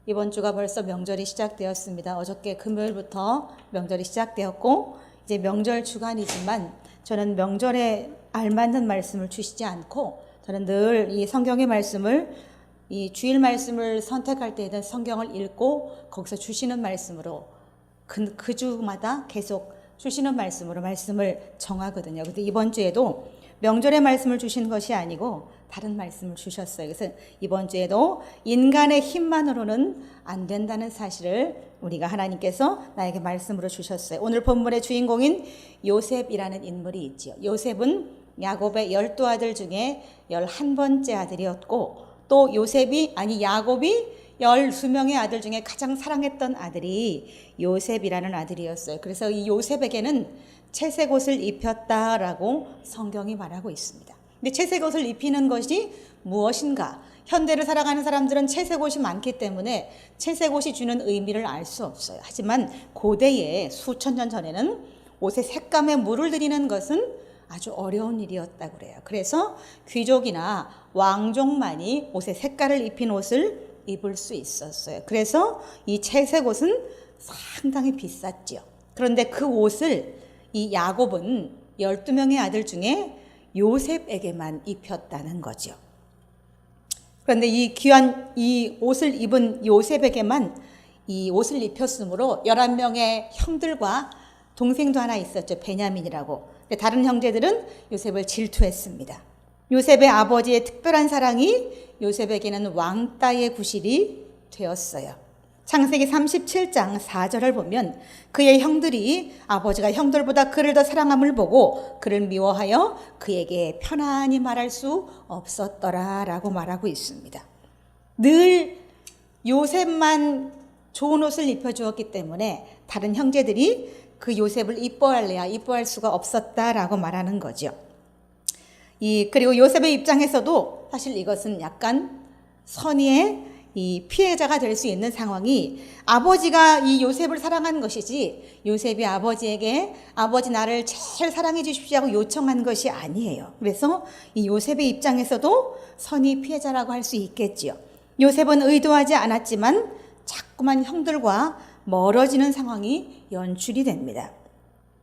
이번 주가 벌써 명절이 시작되었습니다. 어저께 금요일부터 명절이 시작되었고 이제 명절 주간이지만 저는 명절에 알맞는 말씀을 주시지 않고 저는 늘 이 성경의 말씀을 이 주일 말씀을 선택할 때에는 성경을 읽고 거기서 주시는 말씀으로 그 주마다 계속 주시는 말씀으로 말씀을 정하거든요. 근데 이번 주에도 명절의 말씀을 주신 것이 아니고 다른 말씀을 주셨어요. 그래서 이번 주에도 인간의 힘만으로는 안 된다는 사실을 우리가 하나님께서 나에게 말씀으로 주셨어요. 오늘 본문의 주인공인 요셉이라는 인물이 있지요. 요셉은 야곱의 12아들 중에 11번째 아들이었고 또 야곱이 12명의 아들 중에 가장 사랑했던 아들이 요셉이라는 아들이었어요. 그래서 이 요셉에게는 채색 옷을 입혔다라고 성경이 말하고 있습니다. 근데 채색 옷을 입히는 것이 무엇인가? 현대를 살아가는 사람들은 채색 옷이 많기 때문에 채색 옷이 주는 의미를 알 수 없어요. 하지만 고대에 수천 년 전에는 옷의 색감에 물을 들이는 것은 아주 어려운 일이었다고 그래요. 그래서 귀족이나 왕족만이 옷의 색깔을 입힌 옷을 입을 수 있었어요. 그래서 이 채색 옷은 상당히 비쌌죠. 그런데 그 옷을 이 야곱은 12명의 아들 중에 요셉에게만 입혔다는 거죠. 그런데 이 귀한 이 옷을 입은 요셉에게만 이 옷을 입혔으므로 11명의 형들과 동생도 하나 있었죠. 베냐민이라고. 근데 다른 형제들은 요셉을 질투했습니다. 요셉의 아버지의 특별한 사랑이 요셉에게는 왕따의 구실이 되었어요. 창세기 37장 4절을 보면 그의 형들이 아버지가 형들보다 그를 더 사랑함을 보고 그를 미워하여 그에게 편안히 말할 수 없었더라 라고 말하고 있습니다. 늘 요셉만 좋은 옷을 입혀주었기 때문에 다른 형제들이 그 요셉을 이뻐할래야 이뻐할 수가 없었다라고 말하는 거죠. 그리고 요셉의 입장에서도 사실 이것은 약간 선의의 이 피해자가 될 수 있는 상황이 아버지가 이 요셉을 사랑한 것이지 요셉이 아버지에게 아버지 나를 제일 사랑해 주십시오 하고 요청한 것이 아니에요. 그래서 이 요셉의 입장에서도 선의 피해자라고 할 수 있겠지요. 요셉은 의도하지 않았지만 자꾸만 형들과 멀어지는 상황이 연출이 됩니다.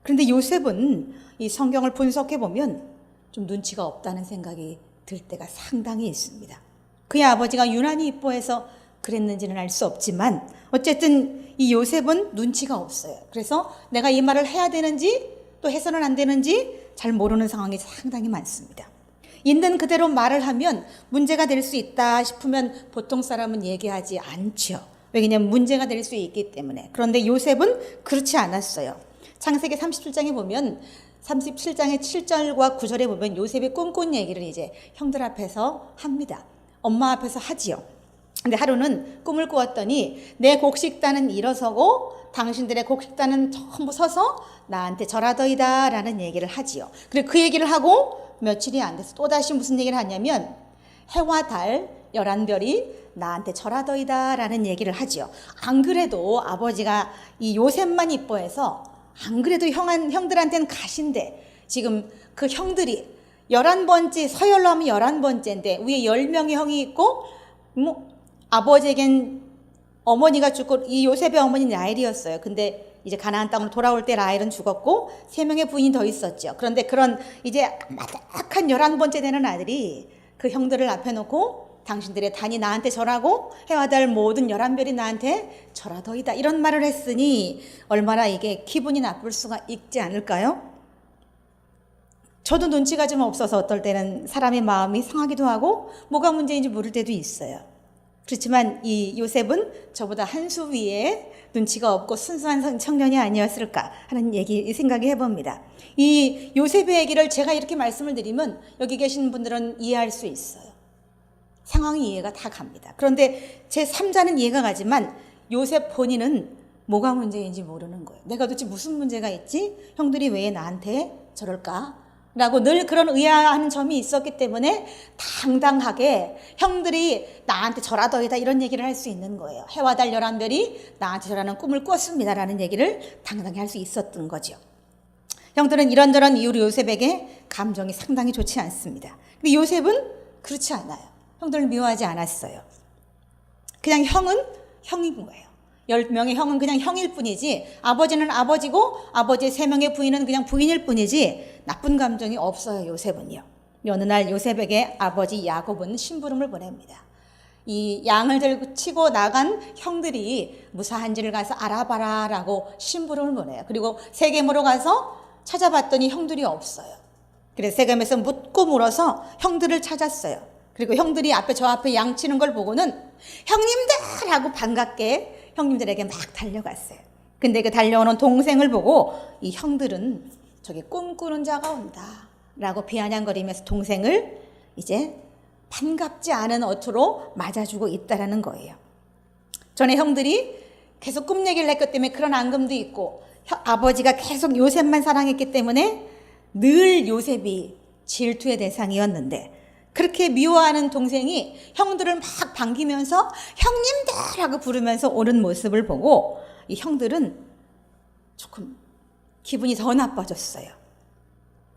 그런데 요셉은 이 성경을 분석해 보면 좀 눈치가 없다는 생각이 들 때가 상당히 있습니다. 그의 아버지가 유난히 이뻐해서 그랬는지는 알 수 없지만 어쨌든 이 요셉은 눈치가 없어요. 그래서 내가 이 말을 해야 되는지 또 해서는 안 되는지 잘 모르는 상황이 상당히 많습니다. 있는 그대로 말을 하면 문제가 될 수 있다 싶으면 보통 사람은 얘기하지 않죠. 왜냐하면 문제가 될 수 있기 때문에. 그런데 요셉은 그렇지 않았어요. 창세기 37장에 보면 37장의 7절과 9절에 보면 요셉이 꿈꾼 얘기를 이제 형들 앞에서 합니다. 엄마 앞에서 하지요. 근데 하루는 꿈을 꾸었더니 내 곡식단은 일어서고 당신들의 곡식단은 전부 서서 나한테 절하더이다 라는 얘기를 하지요. 그리고 그 얘기를 하고 며칠이 안 돼서 또다시 무슨 얘기를 하냐면 해와 달 11별이 나한테 절하더이다 라는 얘기를 하지요. 안 그래도 아버지가 이 요셉만 이뻐해서 안 그래도 형들한테는 가신데 지금 그 형들이 11번째 서열로 하면 11번째인데 위에 10명의 형이 있고 아버지에겐 어머니가 죽고 이 요셉의 어머니는 라헬이었어요. 근데 이제 가나안 땅으로 돌아올 때 라헬은 죽었고 3명의 부인이 더 있었죠. 그런데 그런 이제 마닥한 11번째 되는 아들이 그 형들을 앞에 놓고 당신들의 단이 나한테 절하고 해와 달 모든 11별이 나한테 절하더이다 이런 말을 했으니 얼마나 이게 기분이 나쁠 수가 있지 않을까요? 저도 눈치가 좀 없어서 어떨 때는 사람의 마음이 상하기도 하고 뭐가 문제인지 모를 때도 있어요. 그렇지만 이 요셉은 저보다 한 수 위에 눈치가 없고 순수한 청년이 아니었을까 하는 생각이 해봅니다. 이 요셉의 얘기를 제가 이렇게 말씀을 드리면 여기 계신 분들은 이해할 수 있어요. 상황이 이해가 다 갑니다. 그런데 제 3자는 이해가 가지만 요셉 본인은 뭐가 문제인지 모르는 거예요. 내가 도대체 무슨 문제가 있지? 형들이 왜 나한테 저럴까? 라고 늘 그런 의아한 점이 있었기 때문에 당당하게 형들이 나한테 절하더이다 이런 얘기를 할 수 있는 거예요. 해와 달 11별이 나한테 절하는 꿈을 꿨습니다 라는 얘기를 당당히 할 수 있었던 거죠. 형들은 이런저런 이유로 요셉에게 감정이 상당히 좋지 않습니다. 근데 요셉은 그렇지 않아요. 형들을 미워하지 않았어요. 그냥 형은 형인 거예요. 10명의 형은 그냥 형일 뿐이지 아버지는 아버지고 아버지의 3명의 부인은 그냥 부인일 뿐이지 나쁜 감정이 없어요. 요셉은요. 어느 날 요셉에게 아버지 야곱은 심부름을 보냅니다. 이 양을 들고 치고 나간 형들이 무사한지를 가서 알아봐라 라고 심부름을 보내요. 그리고 세겜으로 가서 찾아봤더니 형들이 없어요. 그래서 세겜에서 묻고 물어서 형들을 찾았어요. 그리고 형들이 저 앞에 양 치는 걸 보고는 형님들 하고 반갑게 형님들에게 막 달려갔어요. 근데 그 달려오는 동생을 보고 이 형들은 저기 꿈꾸는 자가 온다 라고 비아냥거리면서 동생을 이제 반갑지 않은 어투로 맞아주고 있다라는 거예요. 전에 형들이 계속 꿈 얘기를 했기 때문에 그런 앙금도 있고 아버지가 계속 요셉만 사랑했기 때문에 늘 요셉이 질투의 대상이었는데 그렇게 미워하는 동생이 형들을 막 반기면서 형님들 하고 부르면서 오는 모습을 보고 이 형들은 조금 기분이 더 나빠졌어요.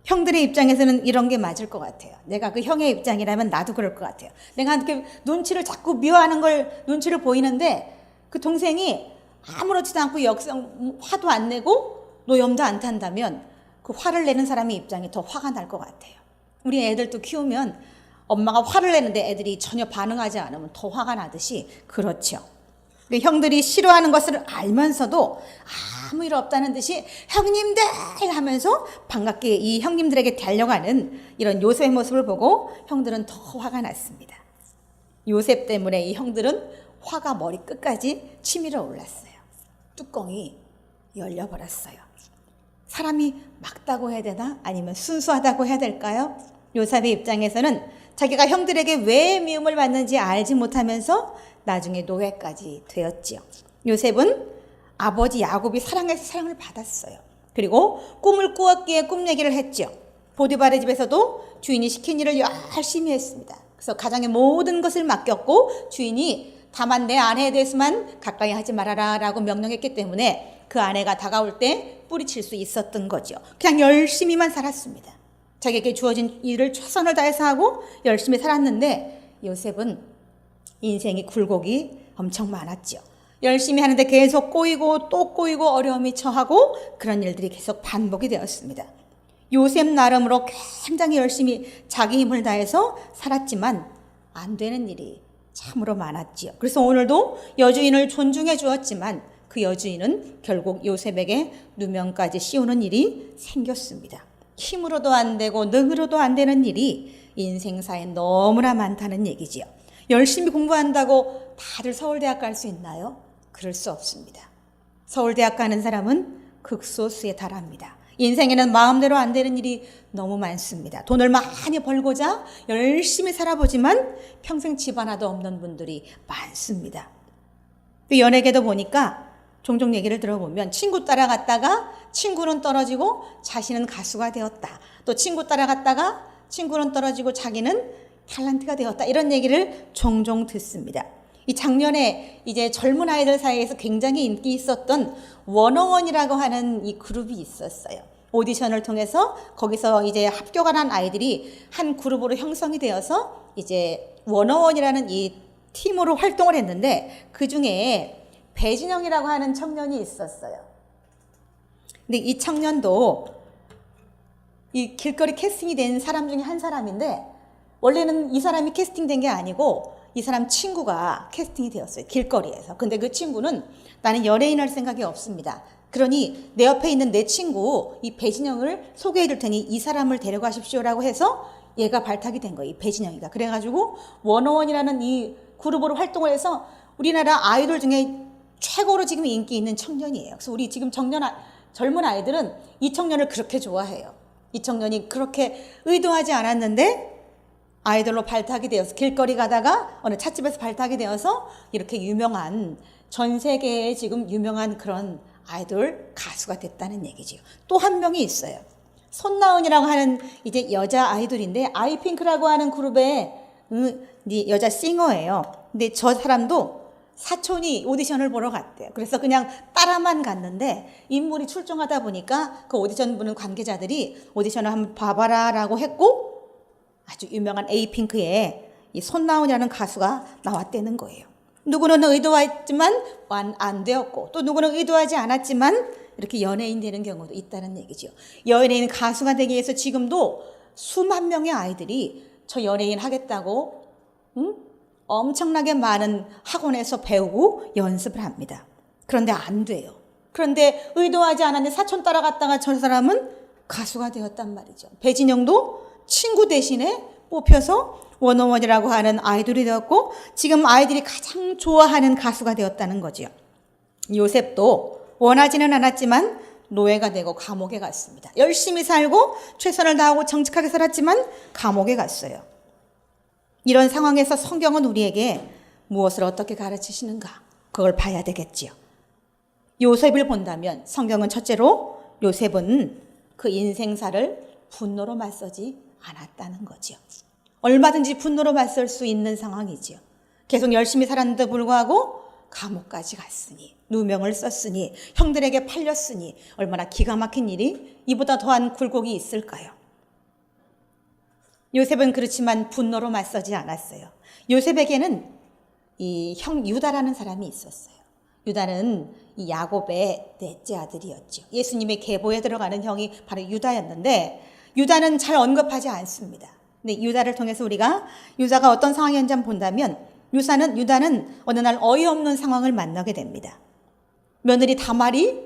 형들의 입장에서는 이런 게 맞을 것 같아요. 내가 그 형의 입장이라면 나도 그럴 것 같아요. 내가 이렇게 눈치를 자꾸 미워하는 걸 눈치를 보이는데 그 동생이 아무렇지도 않고 화도 안 내고 노염도 안 탄다면 그 화를 내는 사람의 입장이 더 화가 날 것 같아요. 우리 애들도 키우면 엄마가 화를 내는데 애들이 전혀 반응하지 않으면 더 화가 나듯이 그렇죠. 형들이 싫어하는 것을 알면서도 아무 일 없다는 듯이 형님들 하면서 반갑게 이 형님들에게 달려가는 이런 요셉의 모습을 보고 형들은 더 화가 났습니다. 요셉 때문에 이 형들은 화가 머리 끝까지 치밀어 올랐어요. 뚜껑이 열려버렸어요. 사람이 막다고 해야 되나? 아니면 순수하다고 해야 될까요? 요셉의 입장에서는 자기가 형들에게 왜 미움을 받는지 알지 못하면서 나중에 노예까지 되었지요. 요셉은 아버지 야곱이 사랑해서 사랑을 받았어요. 그리고 꿈을 꾸었기에 꿈 얘기를 했죠. 보디발의 집에서도 주인이 시킨 일을 열심히 했습니다. 그래서 가정의 모든 것을 맡겼고 주인이 다만 내 아내에 대해서만 가까이 하지 말아라 라고 명령했기 때문에 그 아내가 다가올 때 뿌리칠 수 있었던 거죠. 그냥 열심히만 살았습니다. 자기에게 주어진 일을 최선을 다해서 하고 열심히 살았는데 요셉은 인생이 굴곡이 엄청 많았죠. 열심히 하는데 계속 꼬이고 또 꼬이고 어려움이 처하고 그런 일들이 계속 반복이 되었습니다. 요셉 나름으로 굉장히 열심히 자기 힘을 다해서 살았지만 안 되는 일이 참으로 많았지요. 그래서 오늘도 여주인을 존중해 주었지만 그 여주인은 결국 요셉에게 누명까지 씌우는 일이 생겼습니다. 힘으로도 안 되고 능으로도 안 되는 일이 인생사에 너무나 많다는 얘기지요. 열심히 공부한다고 다들 서울대학 갈 수 있나요? 그럴 수 없습니다. 서울대학 가는 사람은 극소수에 달합니다. 인생에는 마음대로 안 되는 일이 너무 많습니다. 돈을 많이 벌고자 열심히 살아보지만 평생 집 하나도 없는 분들이 많습니다. 또 연예계도 보니까 종종 얘기를 들어보면 친구 따라갔다가 친구는 떨어지고 자신은 가수가 되었다. 또 친구 따라갔다가 친구는 떨어지고 자기는 탤런트가 되었다. 이런 얘기를 종종 듣습니다. 이 작년에 이제 젊은 아이들 사이에서 굉장히 인기 있었던 워너원이라고 하는 이 그룹이 있었어요. 오디션을 통해서 거기서 이제 합격을 한 아이들이 한 그룹으로 형성이 되어서 이제 워너원이라는 이 팀으로 활동을 했는데 그 중에 배진영이라고 하는 청년이 있었어요. 근데 이 청년도 이 길거리 캐스팅이 된 사람 중에 한 사람인데 원래는 이 사람이 캐스팅된 게 아니고 이 사람 친구가 캐스팅이 되었어요. 길거리에서. 근데 그 친구는 나는 연예인 할 생각이 없습니다. 그러니 내 옆에 있는 내 친구 이 배진영을 소개해 줄 테니 이 사람을 데려가십시오라고 해서 얘가 발탁이 된 거예요. 이 배진영이가. 그래가지고 워너원이라는 이 그룹으로 활동을 해서 우리나라 아이돌 중에 최고로 지금 인기 있는 청년이에요. 그래서 우리 지금 젊은 아이들은 이 청년을 그렇게 좋아해요. 이 청년이 그렇게 의도하지 않았는데 아이돌로 발탁이 되어서 길거리 가다가 어느 찻집에서 발탁이 되어서 이렇게 유명한 전 세계에 지금 유명한 그런 아이돌 가수가 됐다는 얘기지요. 또 한 명이 있어요. 손나은이라고 하는 이제 여자 아이돌인데 아이핑크라고 하는 그룹의 여자 싱어예요. 근데 저 사람도 사촌이 오디션을 보러 갔대요. 그래서 그냥 따라만 갔는데 인물이 출중하다 보니까 그 오디션 보는 관계자들이 오디션을 한번 봐봐라 라고 했고 아주 유명한 에이핑크의 이 손나은이라는 가수가 나왔다는 거예요. 누구는 의도했지만 안 되었고 또 누구는 의도하지 않았지만 이렇게 연예인 되는 경우도 있다는 얘기죠. 연예인 가수가 되기 위해서 지금도 수만 명의 아이들이 저 연예인 하겠다고 엄청나게 많은 학원에서 배우고 연습을 합니다. 그런데 안 돼요. 그런데 의도하지 않았는데 사촌 따라갔다가 저 사람은 가수가 되었단 말이죠. 배진영도 친구 대신에 뽑혀서 원어원이라고 하는 아이돌이 되었고 지금 아이들이 가장 좋아하는 가수가 되었다는 거죠. 요셉도 원하지는 않았지만 노예가 되고 감옥에 갔습니다. 열심히 살고 최선을 다하고 정직하게 살았지만 감옥에 갔어요. 이런 상황에서 성경은 우리에게 무엇을 어떻게 가르치시는가? 그걸 봐야 되겠지요. 요셉을 본다면 성경은 첫째로 요셉은 그 인생사를 분노로 맞서지 않았다는 거죠. 얼마든지 분노로 맞설 수 있는 상황이지요. 계속 열심히 살았는데도 불구하고 감옥까지 갔으니 누명을 썼으니 형들에게 팔렸으니 얼마나 기가 막힌 일이 이보다 더한 굴곡이 있을까요? 요셉은 그렇지만 분노로 맞서지 않았어요. 요셉에게는 이 형 유다라는 사람이 있었어요. 유다는 이 야곱의 넷째 아들이었죠. 예수님의 계보에 들어가는 형이 바로 유다였는데 유다는 잘 언급하지 않습니다. 근데 유다를 통해서 우리가 유다가 어떤 상황이었는지 한번 본다면 유다는 어느 날 어이없는 상황을 만나게 됩니다. 며느리 다말이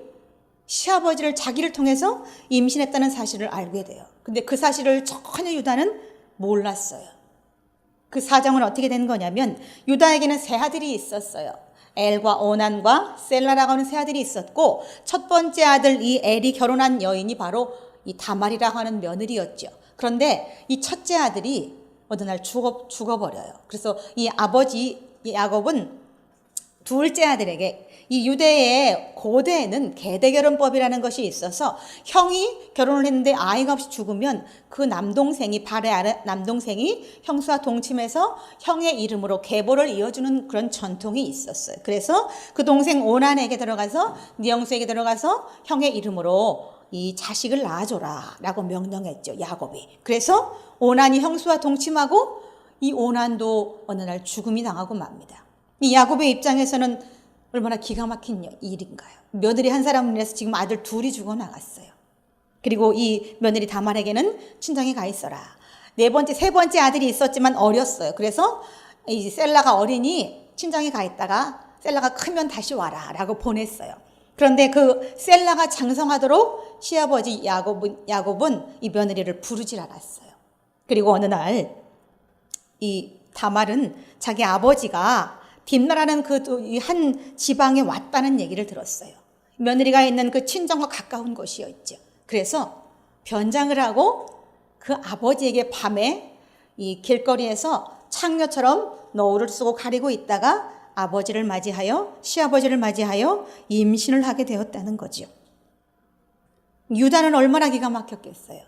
시아버지를 자기를 통해서 임신했다는 사실을 알게 돼요. 근데 그 사실을 전혀 유다는 몰랐어요. 그 사정은 어떻게 된 거냐면 유다에게는 세 아들이 있었어요. 엘과 오난과 셀라라고 하는 세 아들이 있었고 첫 번째 아들 이 엘이 결혼한 여인이 바로 이 다말이라고 하는 며느리였죠. 그런데 이 첫째 아들이 어느 날 죽어버려요. 그래서 이 아버지 야곱은 둘째 아들에게 이 유대의 고대에는 계대결혼법이라는 것이 있어서 형이 결혼을 했는데 아이가 없이 죽으면 그 남동생이 발의 남동생이 형수와 동침해서 형의 이름으로 계보를 이어주는 그런 전통이 있었어요. 그래서 그 동생 오난에게 들어가서 네 형수에게 들어가서 형의 이름으로 이 자식을 낳아줘라 라고 명령했죠. 야곱이. 그래서 오난이 형수와 동침하고 이 오난도 어느 날 죽음이 당하고 맙니다. 이 야곱의 입장에서는 얼마나 기가 막힌 일인가요? 며느리 한 사람을 위해서 지금 아들 둘이 죽어나갔어요. 그리고 이 며느리 다말에게는 친정에 가 있어라. 세 번째 아들이 있었지만 어렸어요. 그래서 이 셀라가 어리니 친정에 가 있다가 셀라가 크면 다시 와라 라고 보냈어요. 그런데 그 셀라가 장성하도록 시아버지 야곱은 이 며느리를 부르질 않았어요. 그리고 어느 날 이 다말은 자기 아버지가 딥나라는 그 한 지방에 왔다는 얘기를 들었어요. 며느리가 있는 그 친정과 가까운 곳이었죠. 그래서 변장을 하고 그 아버지에게 밤에 이 길거리에서 창녀처럼 너울을 쓰고 가리고 있다가 시아버지를 맞이하여 임신을 하게 되었다는 거죠. 유다는 얼마나 기가 막혔겠어요.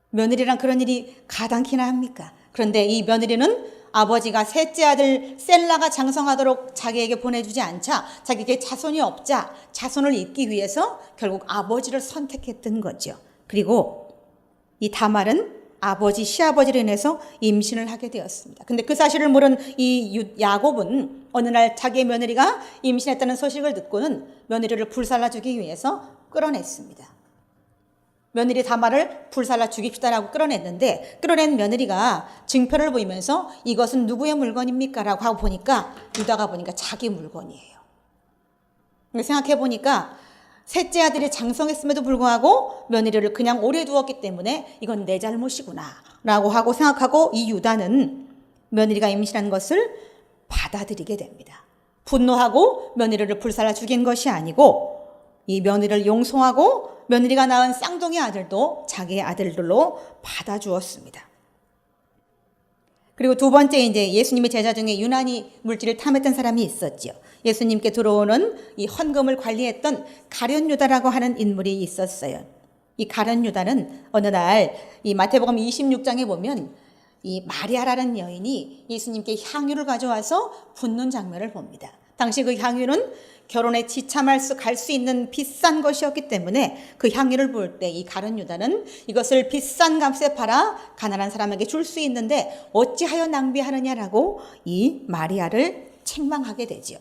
며느리랑 그런 일이 가당키나 합니까? 그런데 이 며느리는 아버지가 셋째 아들 셀라가 장성하도록 자기에게 보내주지 않자 자기에게 자손이 없자 자손을 잇기 위해서 결국 아버지를 선택했던 거죠. 그리고 이 다말은 시아버지로 인해서 임신을 하게 되었습니다. 근데 그 사실을 모른 이 야곱은 어느 날 자기의 며느리가 임신했다는 소식을 듣고는 며느리를 불살라주기 위해서 끌어냈습니다. 며느리 다말을 불살라 죽입시다라고 끌어냈는데 끌어낸 며느리가 증표를 보이면서 이것은 누구의 물건입니까? 라고 하고 보니까 유다가 보니까 자기 물건이에요. 생각해 보니까 셋째 아들이 장성했음에도 불구하고 며느리를 그냥 오래 두었기 때문에 이건 내 잘못이구나 라고 하고 생각하고 이 유다는 며느리가 임신한 것을 받아들이게 됩니다. 분노하고 며느리를 불살라 죽인 것이 아니고 이 며느리를 용서하고 며느리가 낳은 쌍둥이 아들도 자기의 아들들로 받아주었습니다. 그리고 두 번째 이제 예수님의 제자 중에 유난히 물질을 탐했던 사람이 있었죠. 예수님께 들어오는 이 헌금을 관리했던 가룟 유다라고 하는 인물이 있었어요. 이 가룟 유다는 어느 날 이 마태복음 26장에 보면 이 마리아라는 여인이 예수님께 향유를 가져와서 붓는 장면을 봅니다. 당시 그 향유는 결혼에 갈 수 있는 비싼 것이었기 때문에 그 향유를 부을 때 이 가룟 유다는 이것을 비싼 값에 팔아 가난한 사람에게 줄 수 있는데 어찌하여 낭비하느냐라고 이 마리아를 책망하게 되지요.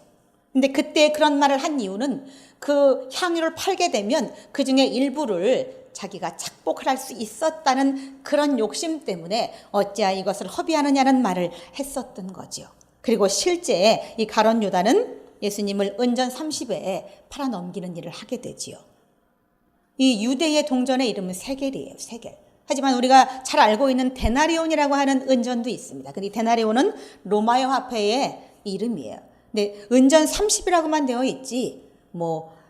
근데 그때 그런 말을 한 이유는 그 향유를 팔게 되면 그 중에 일부를 자기가 착복할 수 있었다는 그런 욕심 때문에 어찌하여 이것을 허비하느냐는 말을 했었던 거지요. 그리고 실제 이 가룟 유다는 예수님을 은전 30에 팔아넘기는 일을 하게 되지요. 이 유대의 동전의 이름은 세겔이에요. 세겔. 하지만 우리가 잘 알고 있는 데나리온이라고 하는 은전도 있습니다. 근데 이 데나리온은 로마의 화폐의 이름이에요. 근데 은전 30이라고만 되어 있지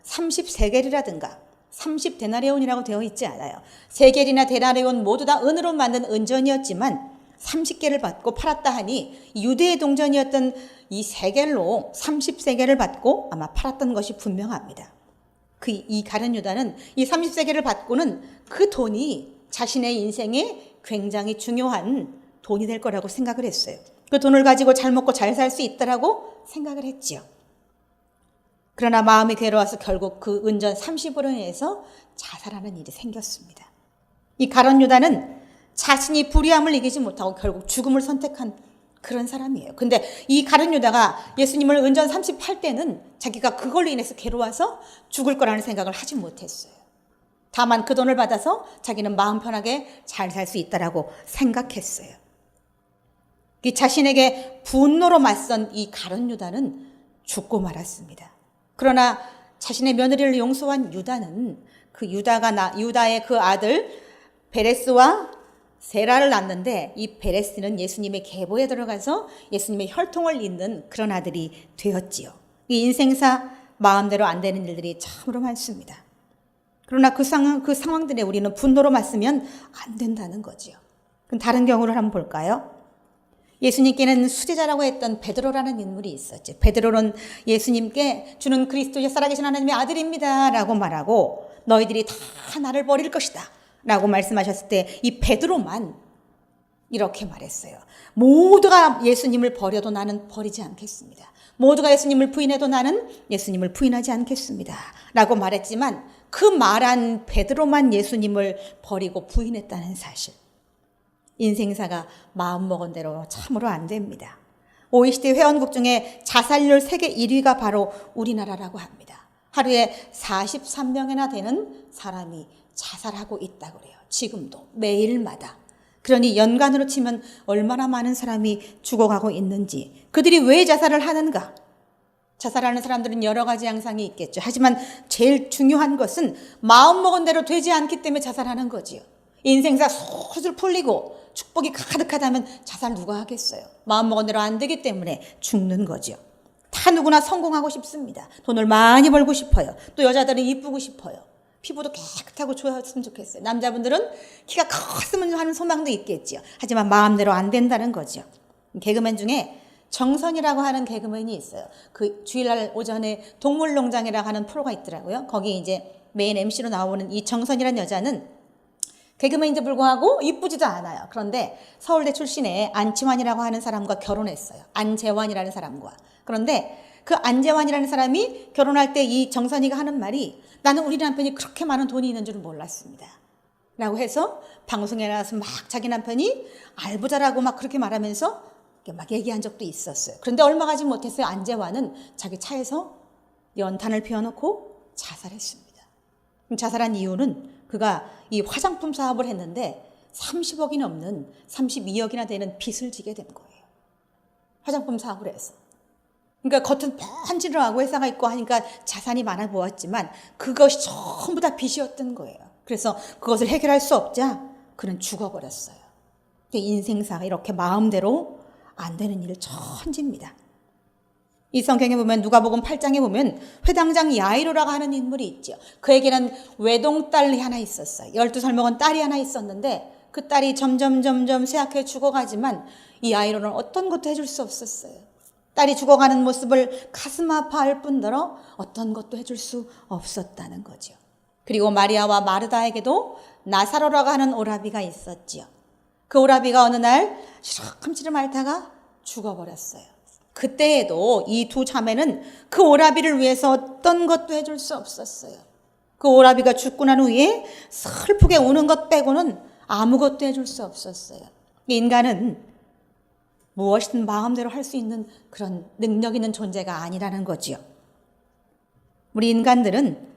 30세겔이라든가 30데나리온이라고 되어 있지 않아요. 세겔이나 데나리온 모두 다 은으로 만든 은전이었지만 30개를 받고 팔았다 하니 유대의 동전이었던 이 세겔로 30세겔을 받고 아마 팔았던 것이 분명합니다. 이 가룟 유다는 이 30세겔을 받고는 그 돈이 자신의 인생에 굉장히 중요한 돈이 될 거라고 생각을 했어요. 그 돈을 가지고 잘 먹고 잘 살 수 있다라고 생각을 했지요. 그러나 마음이 괴로워서 결국 그 은전 30으로 인해서 자살하는 일이 생겼습니다. 이 가룟 유다는 자신이 불의함을 이기지 못하고 결국 죽음을 선택한 그런 사람이에요. 근데 이 가룟 유다가 예수님을 은전 38 때는 자기가 그걸로 인해서 괴로워서 죽을 거라는 생각을 하지 못했어요. 다만 그 돈을 받아서 자기는 마음 편하게 잘 살 수 있다라고 생각했어요. 이 자신에게 분노로 맞선 이 가룟 유다는 죽고 말았습니다. 그러나 자신의 며느리를 용서한 유다는 유다의 그 아들 베레스와 세라를 낳는데 이 베레스는 예수님의 계보에 들어가서 예수님의 혈통을 잇는 그런 아들이 되었지요. 이 인생사 마음대로 안 되는 일들이 참으로 많습니다. 그러나 그 상황들에 우리는 분노로 맞으면 안 된다는 거지요. 그럼 다른 경우를 한번 볼까요? 예수님께는 수제자라고 했던 베드로라는 인물이 있었죠. 베드로는 예수님께 주는 그리스도의 살아계신 하나님의 아들입니다 라고 말하고 너희들이 다 나를 버릴 것이다 라고 말씀하셨을 때 이 베드로만 이렇게 말했어요. 모두가 예수님을 버려도 나는 버리지 않겠습니다. 모두가 예수님을 부인해도 나는 예수님을 부인하지 않겠습니다 라고 말했지만 그 말한 베드로만 예수님을 버리고 부인했다는 사실. 인생사가 마음먹은 대로 참으로 안 됩니다. OECD 회원국 중에 자살률 세계 1위가 바로 우리나라라고 합니다. 하루에 43명이나 되는 사람이 자살하고 있다고 그래요. 지금도 매일마다. 그러니 연간으로 치면 얼마나 많은 사람이 죽어가고 있는지, 그들이 왜 자살을 하는가? 자살하는 사람들은 여러 가지 양상이 있겠죠. 하지만 제일 중요한 것은 마음먹은 대로 되지 않기 때문에 자살하는 거지요. 인생사 솔솔 풀리고 축복이 가득하다면 자살 누가 하겠어요? 마음먹은 대로 안 되기 때문에 죽는 거죠. 다 누구나 성공하고 싶습니다. 돈을 많이 벌고 싶어요. 또 여자들은 이쁘고 싶어요. 피부도 깨끗하고 좋았으면 좋겠어요. 남자분들은 키가 컸으면 하는 소망도 있겠죠. 하지만 마음대로 안 된다는 거죠. 개그맨 중에 정선이라고 하는 개그맨이 있어요. 그 주일날 오전에 동물농장이라고 하는 프로가 있더라고요. 거기 이제 메인 MC로 나오는 이 정선이라는 여자는 개그맨인데 불구하고 이쁘지도 않아요. 그런데 서울대 출신의 안치환이라고 하는 사람과 결혼했어요. 안재환이라는 사람과. 그런데 그 안재환이라는 사람이 결혼할 때 이 정선이가 하는 말이 나는 우리 남편이 그렇게 많은 돈이 있는 줄은 몰랐습니다 라고 해서 방송에 나와서 막 자기 남편이 알부자라고 막 그렇게 말하면서 막 얘기한 적도 있었어요. 그런데 얼마 가지 못했어요. 안재환은 자기 차에서 연탄을 피워놓고 자살했습니다. 자살한 이유는 그가 이 화장품 사업을 했는데 30억이 넘는 32억이나 되는 빚을 지게 된 거예요. 화장품 사업을 해서. 그러니까 겉은 번지르하고 회사가 있고 하니까 자산이 많아 보였지만 그것이 전부 다 빚이었던 거예요. 그래서 그것을 해결할 수 없자 그는 죽어버렸어요. 인생사가 이렇게 마음대로 안 되는 일 천지입니다. 이 성경에 보면 누가복음 8장에 보면 회당장 야이로라고 하는 인물이 있죠. 그에게는 외동딸이 하나 있었어요. 12살 먹은 딸이 하나 있었는데 그 딸이 점점 쇠약해 죽어가지만 이 야이로는 어떤 것도 해줄 수 없었어요. 딸이 죽어가는 모습을 가슴 아파할 뿐더러 어떤 것도 해줄 수 없었다는 거죠. 그리고 마리아와 마르다에게도 나사로라고 하는 오라비가 있었지요. 그 오라비가 어느 날 시름시름 앓다가 죽어버렸어요. 그때에도 이 두 자매는 그 오라비를 위해서 어떤 것도 해줄 수 없었어요. 그 오라비가 죽고 난 후에 슬프게 우는 것 빼고는 아무것도 해줄 수 없었어요. 인간은 무엇이든 마음대로 할 수 있는 그런 능력 있는 존재가 아니라는 거지요. 우리 인간들은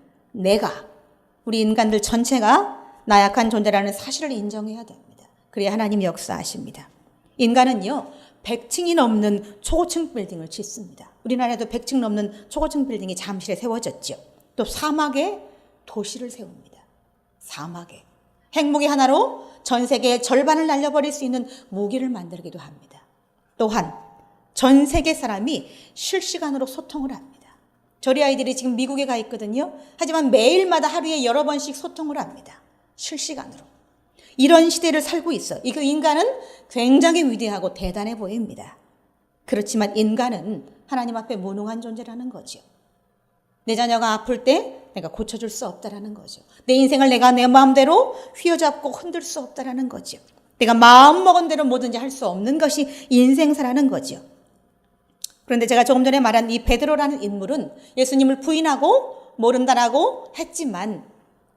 우리 인간들 전체가 나약한 존재라는 사실을 인정해야 됩니다. 그래야 하나님이 역사하십니다. 인간은요, 100층이 넘는 초고층 빌딩을 짓습니다. 우리나라에도 100층 넘는 초고층 빌딩이 잠실에 세워졌죠. 또 사막에 도시를 세웁니다. 사막에. 핵무기 하나로 전 세계의 절반을 날려버릴 수 있는 무기를 만들기도 합니다. 또한 전 세계 사람이 실시간으로 소통을 합니다. 저희 아이들이 지금 미국에 가 있거든요. 하지만 매일마다 하루에 여러 번씩 소통을 합니다. 실시간으로. 이런 시대를 살고 있어요. 그 인간은 굉장히 위대하고 대단해 보입니다. 그렇지만 인간은 하나님 앞에 무능한 존재라는 거죠. 내 자녀가 아플 때 내가 고쳐줄 수 없다라는 거죠. 내 인생을 내가 내 마음대로 휘어잡고 흔들 수 없다라는 거죠. 내가 마음먹은 대로 뭐든지 할 수 없는 것이 인생사라는 거죠. 그런데 제가 조금 전에 말한 이 베드로라는 인물은 예수님을 부인하고 모른다라고 했지만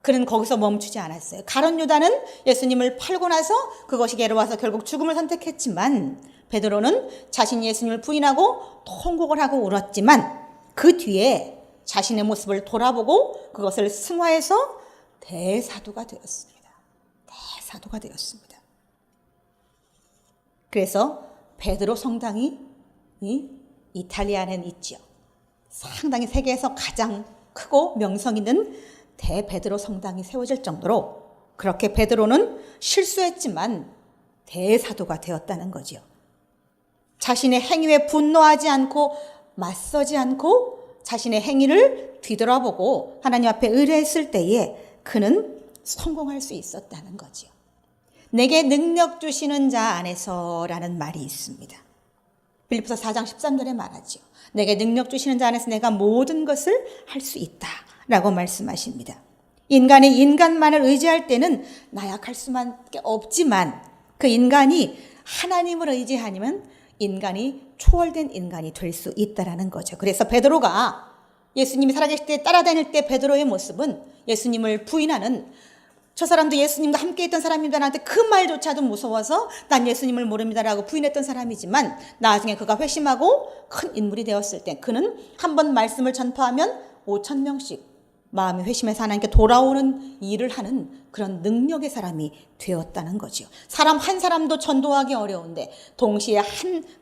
그는 거기서 멈추지 않았어요. 가룟 유다는 예수님을 팔고 나서 그것이 괴로워서 결국 죽음을 선택했지만 베드로는 자신이 예수님을 부인하고 통곡을 하고 울었지만 그 뒤에 자신의 모습을 돌아보고 그것을 승화해서 대사도가 되었습니다. 대사도가 되었습니다. 그래서 베드로 성당이 이탈리아에는 있죠. 상당히 세계에서 가장 크고 명성 있는 대베드로 성당이 세워질 정도로 그렇게 베드로는 실수했지만 대사도가 되었다는 거죠. 자신의 행위에 분노하지 않고 맞서지 않고 자신의 행위를 뒤돌아보고 하나님 앞에 의뢰했을 때에 그는 성공할 수 있었다는 거죠. 내게 능력 주시는 자 안에서라는 말이 있습니다. 빌립보서 4장 13절에 말하죠. 내게 능력 주시는 자 안에서 내가 모든 것을 할 수 있다라고 말씀하십니다. 인간이 인간만을 의지할 때는 나약할 수밖에 없지만 그 인간이 하나님을 의지하면 인간이 초월된 인간이 될 수 있다라는 거죠. 그래서 베드로가 예수님이 살아계실 때 따라다닐 때 베드로의 모습은 예수님을 부인하는 저 사람도 예수님과 함께 있던 사람입니다. 나한테 그 말조차도 무서워서 난 예수님을 모릅니다라고 부인했던 사람이지만 나중에 그가 회심하고 큰 인물이 되었을 때 그는 한 번 말씀을 전파하면 5,000명씩 마음이 회심해서 하나님께 돌아오는 일을 하는 그런 능력의 사람이 되었다는 거죠. 사람 한 사람도 전도하기 어려운데 동시에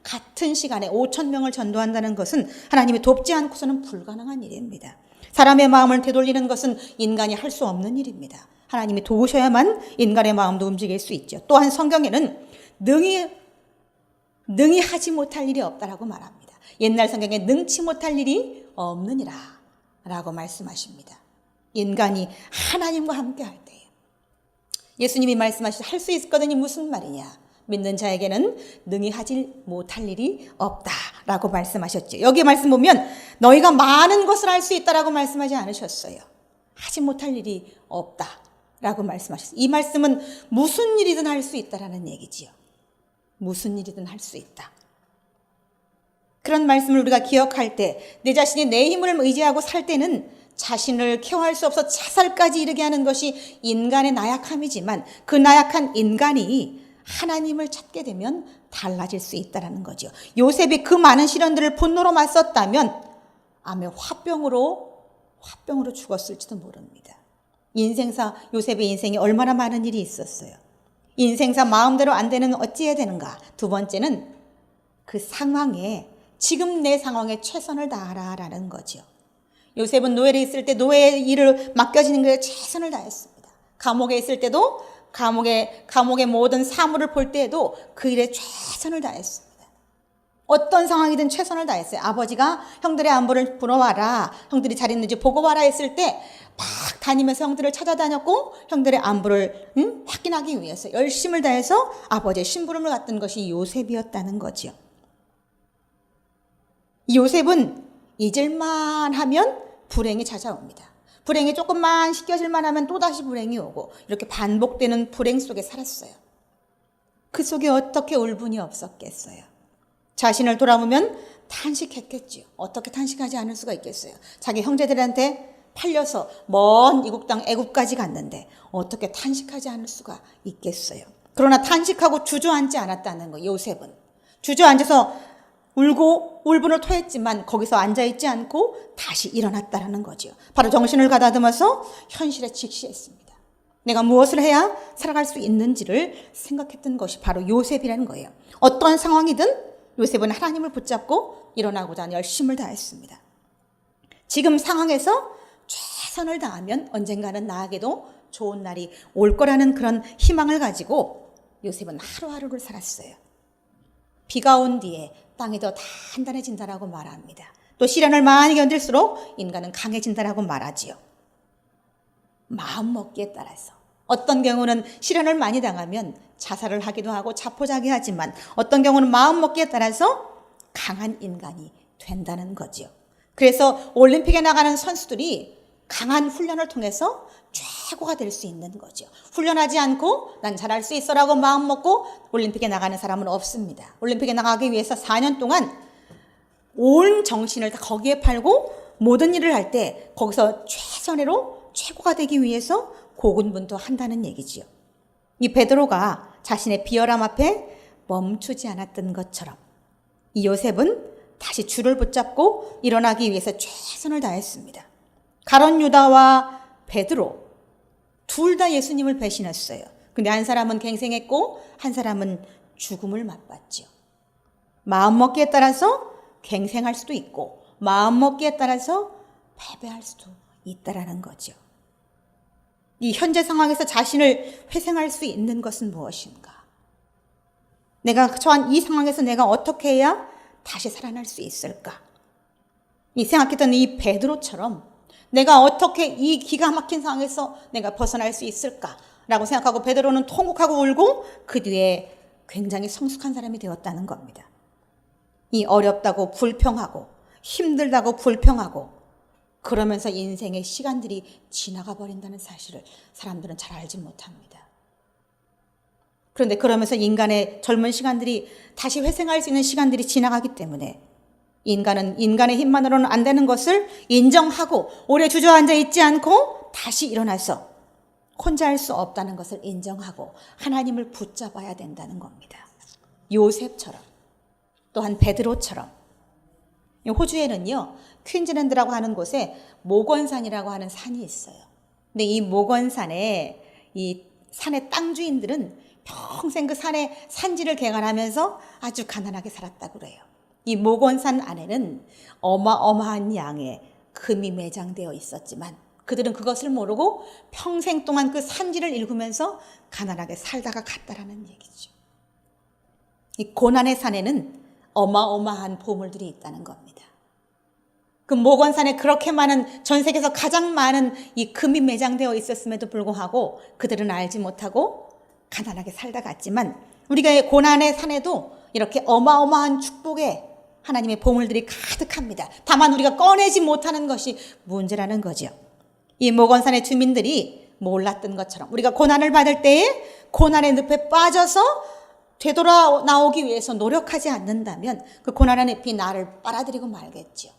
같은 시간에 5,000명을 전도한다는 것은 하나님이 돕지 않고서는 불가능한 일입니다. 사람의 마음을 되돌리는 것은 인간이 할 수 없는 일입니다. 하나님이 도우셔야만 인간의 마음도 움직일 수 있죠. 또한 성경에는 능히 하지 못할 일이 없다라고 말합니다. 옛날 성경에 능치 못할 일이 없느니라 라고 말씀하십니다. 인간이 하나님과 함께 할 때에 예수님이 말씀하시죠. 할 수 있거든이 무슨 말이냐. 믿는 자에게는 능히 하지 못할 일이 없다라고 말씀하셨죠. 여기 말씀 보면 너희가 많은 것을 할 수 있다라고 말씀하지 않으셨어요. 하지 못할 일이 없다라고 말씀하셨어요. 이 말씀은 무슨 일이든 할 수 있다라는 얘기지요. 무슨 일이든 할 수 있다. 그런 말씀을 우리가 기억할 때 내 자신이 내 힘을 의지하고 살 때는 자신을 케어할 수 없어 자살까지 이르게 하는 것이 인간의 나약함이지만 그 나약한 인간이 하나님을 찾게 되면 달라질 수 있다는 거죠. 요셉이 그 많은 시련들을 분노로 맞섰다면 아마 화병으로 죽었을지도 모릅니다. 인생사 요셉의 인생에 얼마나 많은 일이 있었어요. 인생사 마음대로 안 되는 어찌해야 되는가. 두 번째는 그 상황에 지금 내 상황에 최선을 다하라라는 거죠. 요셉은 노예에 있을 때 노예의 일을 맡겨지는 것에 최선을 다했습니다. 감옥에 있을 때도 감옥의 모든 사물을 볼 때에도 그 일에 최선을 다했습니다. 어떤 상황이든 최선을 다했어요. 아버지가 형들의 안부를 물어와라, 형들이 잘 있는지 보고 와라 했을 때 막 다니면서 형들을 찾아다녔고 형들의 안부를 확인하기 위해서 열심을 다해서 아버지의 심부름을 갔던 것이 요셉이었다는 거죠. 요셉은 잊을만 하면 불행이 찾아옵니다. 불행이 조금만 씻겨질만 하면 또다시 불행이 오고 이렇게 반복되는 불행 속에 살았어요. 그 속에 어떻게 울분이 없었겠어요. 자신을 돌아보면 탄식했겠지요. 어떻게 탄식하지 않을 수가 있겠어요. 자기 형제들한테 팔려서 먼 이국 땅 애굽까지 갔는데 어떻게 탄식하지 않을 수가 있겠어요. 그러나 탄식하고 주저앉지 않았다는 거. 요셉은 주저앉아서 울고 울분을 토했지만 거기서 앉아있지 않고 다시 일어났다라는 거죠. 바로 정신을 가다듬어서 현실에 직시했습니다. 내가 무엇을 해야 살아갈 수 있는지를 생각했던 것이 바로 요셉이라는 거예요. 어떤 상황이든 요셉은 하나님을 붙잡고 일어나고자 하는 열심을 다했습니다. 지금 상황에서 최선을 다하면 언젠가는 나에게도 좋은 날이 올 거라는 그런 희망을 가지고 요셉은 하루하루를 살았어요. 비가 온 뒤에 땅이 더 단단해진다라고 말합니다. 또 시련을 많이 견딜수록 인간은 강해진다라고 말하지요. 마음먹기에 따라서 어떤 경우는 시련을 많이 당하면 자살을 하기도 하고 자포자기하지만 어떤 경우는 마음먹기에 따라서 강한 인간이 된다는 거지요. 그래서 올림픽에 나가는 선수들이 강한 훈련을 통해서 최고가 될 수 있는 거죠. 훈련하지 않고 난 잘할 수 있어라고 마음먹고 올림픽에 나가는 사람은 없습니다. 올림픽에 나가기 위해서 4년 동안 온 정신을 다 거기에 팔고 모든 일을 할 때 거기서 최선으로 최고가 되기 위해서 고군분투한다는 얘기지요. 이 베드로가 자신의 비열함 앞에 멈추지 않았던 것처럼 이 요셉은 다시 줄을 붙잡고 일어나기 위해서 최선을 다했습니다. 가룟 유다와 베드로 둘 다 예수님을 배신했어요. 근데 한 사람은 갱생했고 한 사람은 죽음을 맛봤죠. 마음먹기에 따라서 갱생할 수도 있고 마음먹기에 따라서 패배할 수도 있다라는 거죠. 이 현재 상황에서 자신을 회생할 수 있는 것은 무엇인가? 내가 처한 이 상황에서 내가 어떻게 해야 다시 살아날 수 있을까? 이 생각했던 이 베드로처럼 내가 어떻게 이 기가 막힌 상황에서 내가 벗어날 수 있을까라고 생각하고 베드로는 통곡하고 울고 그 뒤에 굉장히 성숙한 사람이 되었다는 겁니다. 이 어렵다고 불평하고 힘들다고 불평하고 그러면서 인생의 시간들이 지나가 버린다는 사실을 사람들은 잘 알지 못합니다. 그런데 그러면서 인간의 젊은 시간들이 다시 회생할 수 있는 시간들이 지나가기 때문에 인간은 인간의 힘만으로는 안 되는 것을 인정하고 오래 주저앉아 있지 않고 다시 일어나서 혼자 할 수 없다는 것을 인정하고 하나님을 붙잡아야 된다는 겁니다. 요셉처럼 또한 베드로처럼 호주에는요 퀸즐랜드라고 하는 곳에 모건산이라고 하는 산이 있어요. 근데 이 모건산에 이 산의 땅 주인들은 평생 그 산의 산지를 개간하면서 아주 가난하게 살았다고 그래요. 이 모건산 안에는 어마어마한 양의 금이 매장되어 있었지만 그들은 그것을 모르고 평생 동안 그 산지를 일구면서 가난하게 살다가 갔다라는 얘기죠. 이 고난의 산에는 어마어마한 보물들이 있다는 겁니다. 그 모건산에 그렇게 많은 전 세계에서 가장 많은 이 금이 매장되어 있었음에도 불구하고 그들은 알지 못하고 가난하게 살다 갔지만 우리가 고난의 산에도 이렇게 어마어마한 축복의 하나님의 보물들이 가득합니다. 다만 우리가 꺼내지 못하는 것이 문제라는 거죠. 이 모건산의 주민들이 몰랐던 것처럼 우리가 고난을 받을 때에 고난의 늪에 빠져서 되돌아 나오기 위해서 노력하지 않는다면 그 고난의 늪이 나를 빨아들이고 말겠죠.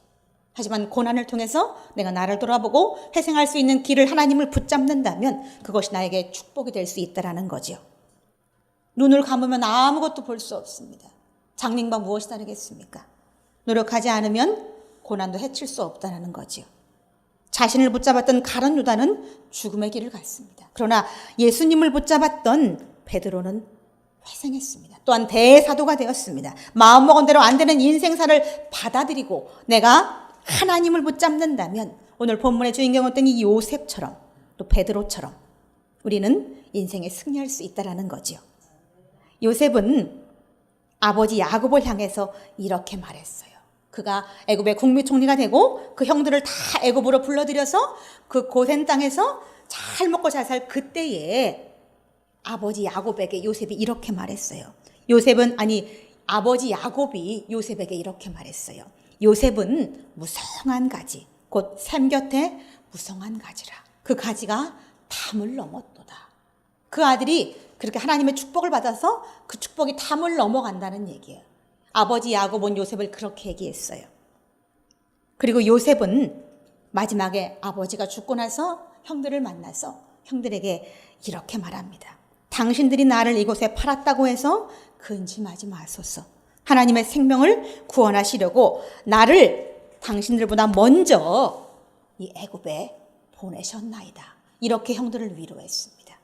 하지만 고난을 통해서 내가 나를 돌아보고 회생할 수 있는 길을 하나님을 붙잡는다면 그것이 나에게 축복이 될 수 있다는 거죠. 눈을 감으면 아무것도 볼 수 없습니다. 장님과 무엇이 다르겠습니까? 노력하지 않으면 고난도 해칠 수 없다는 거죠. 자신을 붙잡았던 가룟 유다는 죽음의 길을 갔습니다. 그러나 예수님을 붙잡았던 베드로는 회생했습니다. 또한 대사도가 되었습니다. 마음먹은 대로 안 되는 인생사를 받아들이고 내가 하나님을 붙잡는다면 오늘 본문의 주인공이었던 이 요셉처럼 또 베드로처럼 우리는 인생에 승리할 수 있다는 거죠. 요셉은 아버지 야곱을 향해서 이렇게 말했어요. 그가 애굽의 국무총리가 되고 그 형들을 다 애굽으로 불러들여서 그 고센 땅에서 잘 먹고 잘 살 그때에 아버지 야곱에게 요셉이 이렇게 말했어요. 아버지 야곱이 요셉에게 이렇게 말했어요. 요셉은 무성한 가지, 곧 샘 곁에 무성한 가지라. 그 가지가 담을 넘었도다. 그 아들이 그렇게 하나님의 축복을 받아서 그 축복이 담을 넘어간다는 얘기예요. 아버지 야곱은 요셉을 그렇게 얘기했어요. 그리고 요셉은 마지막에 아버지가 죽고 나서 형들을 만나서 형들에게 이렇게 말합니다. 당신들이 나를 이곳에 팔았다고 해서 근심하지 마소서. 하나님의 생명을 구원하시려고 나를 당신들보다 먼저 이 애굽에 보내셨나이다. 이렇게 형들을 위로했습니다.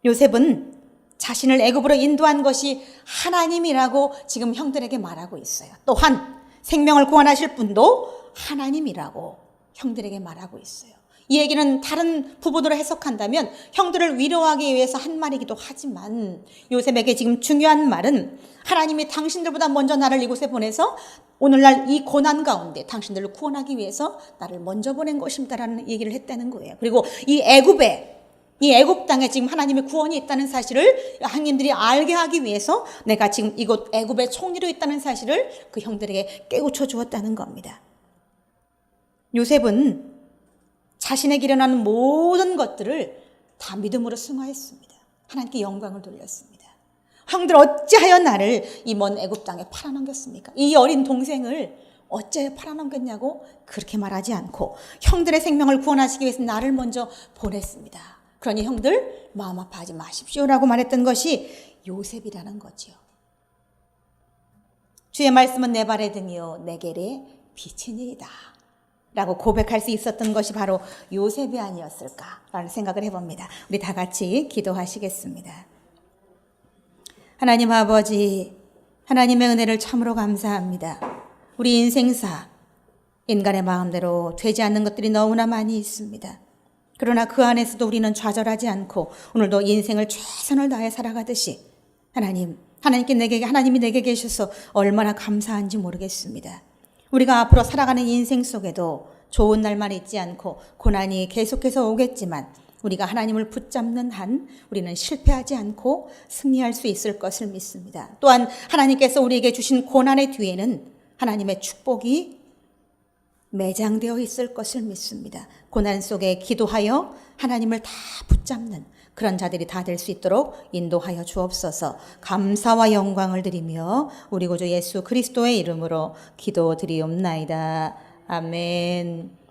요셉은 자신을 애굽으로 인도한 것이 하나님이라고 지금 형들에게 말하고 있어요. 또한 생명을 구원하실 분도 하나님이라고 형들에게 말하고 있어요. 이 얘기는 다른 부분으로 해석한다면 형들을 위로하기 위해서 한 말이기도 하지만 요셉에게 지금 중요한 말은 하나님이 당신들보다 먼저 나를 이곳에 보내서 오늘날 이 고난 가운데 당신들을 구원하기 위해서 나를 먼저 보낸 것입니다라는 얘기를 했다는 거예요. 그리고 이 애굽 땅에 지금 하나님의 구원이 있다는 사실을 형님들이 알게 하기 위해서 내가 지금 이곳 애굽의 총리로 있다는 사실을 그 형들에게 깨우쳐 주었다는 겁니다. 요셉은 자신에게 일어나는 모든 것들을 다 믿음으로 승화했습니다. 하나님께 영광을 돌렸습니다. 형들 어찌하여 나를 이 먼 애굽 땅에 팔아넘겼습니까? 이 어린 동생을 어찌하여 팔아넘겼냐고 그렇게 말하지 않고 형들의 생명을 구원하시기 위해서 나를 먼저 보냈습니다. 그러니 형들 마음 아파하지 마십시오라고 말했던 것이 요셉이라는 거지요. 주의 말씀은 내 발에 등이요 내 길에 빛이니이다 라고 고백할 수 있었던 것이 바로 요셉이 아니었을까라는 생각을 해봅니다. 우리 다 같이 기도하시겠습니다. 하나님 아버지, 하나님의 은혜를 참으로 감사합니다. 우리 인생사, 인간의 마음대로 되지 않는 것들이 너무나 많이 있습니다. 그러나 그 안에서도 우리는 좌절하지 않고 오늘도 인생을 최선을 다해 살아가듯이 하나님이 내게 계셔서 얼마나 감사한지 모르겠습니다. 우리가 앞으로 살아가는 인생 속에도 좋은 날만 있지 않고 고난이 계속해서 오겠지만 우리가 하나님을 붙잡는 한 우리는 실패하지 않고 승리할 수 있을 것을 믿습니다. 또한 하나님께서 우리에게 주신 고난의 뒤에는 하나님의 축복이 매장되어 있을 것을 믿습니다. 고난 속에 기도하여 하나님을 다 붙잡는 그런 자들이 다 될 수 있도록 인도하여 주옵소서. 감사와 영광을 드리며 우리 구주 예수 그리스도의 이름으로 기도드리옵나이다. 아멘.